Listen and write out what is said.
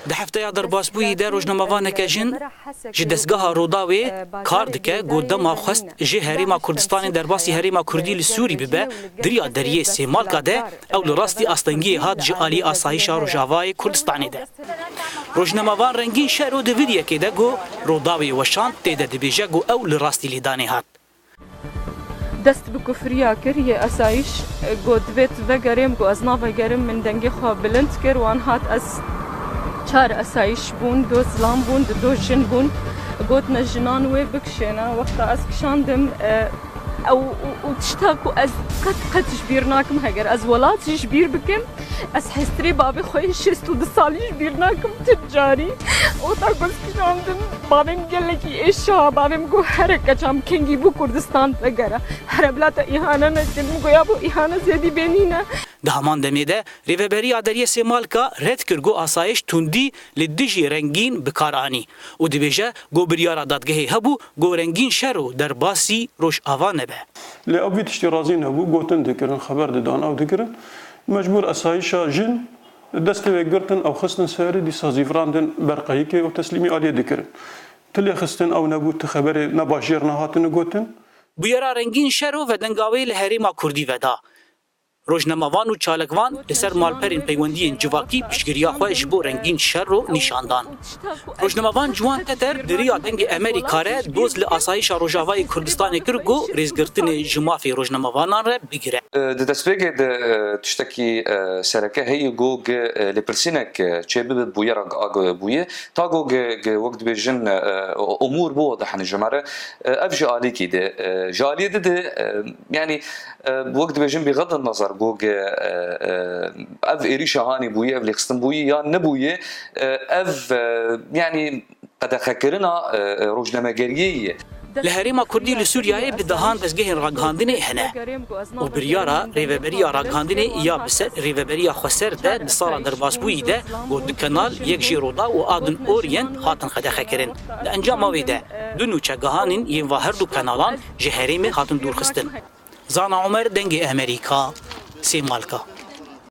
د هفته درباسبویی د روزنامه‌وانeke jin ji destgeha Rodawê kar dike got dema xwest ji Herêma Kurdistanê derbasî Herêma Kurdî li Sûrî bibe diriya deriyê Sêmalka de ew li rastî astengiyê hat ji alî asayîşa Rojavayê Kurdistanê de. Rojnamevan rengîn şer û di vîdyekê de got Rodawê weşand tê de dibêje got ew li rastî lêdanê hat. دست به کفریا کریه اسایش گود ویت وگریم گو از ناو گریم من دنگی خواب بلند کر وان هات از چار اسایش بون دو سلام بون دو جن بون گود نجنان وی بکشینا وقتا از کشاندم او تشتاكو از قد جبير ناكم هاجر از ولات جبير بكم از حستري بابي خوي شستو دسالي جبير ناكم تجاري وتاكو سكشاندم بابم قال لك ايش بابم جو حركه جام كينجي بو كردستان وغيره هربلاتا اهانه نجم جو يابو اهانه زيدي بينينا د همان دمê de rêveberiya deriyê Sêmalka red kir got asayîş tundî li dijî rengîn bikar anî û dibêje got biryara dadgehê hebû got rengîn şer û derbasî Rojava nebe. Lê ew vî tiştî razî nebû gotin dikirin xeber didin ew dikirin mecbûr asayîşa jin destê vê girtin ew xistin serê dîsa zîvrandin berqehîkê û teslîmî aliyê dikirin. Tilê xistin ew nebû ti xeberê ne bajêr nehatine gotin. Bûyera rengîn şer û vedengavê li Herêma Kurdî veda. Rojnamevan û çalekvan li ser malperên peywendiyên civakî piştgiriya xwe ji bo rengîn şer û nîşandan. Rojnamevan ciwan teter diriya dengê Amerîka re doz li asayîşa Rojavayê Kurdistanê kir got rêzgirtinê ji mafê rojnamevanan re bigire. Di destpêkê de tiştekî sereke heyî got lêpirsînek çêbibe bûyera bûye ta got wek dibêjin umûr bo dihene ji me re ev ji alîkî de ji aliyê de yani wek dibêjin bêxedin nazar got ev êrîşa hanî bûye ev lêxistin bûyî yan nebûye ev yani qedexekirina rojnamegeriyê ye. Li Herêma Kurdî li Sûriyayê bi dehan dezgehên ragihandinê hene û biryara rêveberiya ragihandinê ya bi ser rêveberiya Xweser de di sala derbasbûyî de got du Kenal yek jî Roda û Adin Orient hatin qedexekirin. Di encama wê de du nûçegehanên yên va her du kenalan ji herêmê hatin dûrxistin. Zana Umer dengê Amerîka Sêmalka.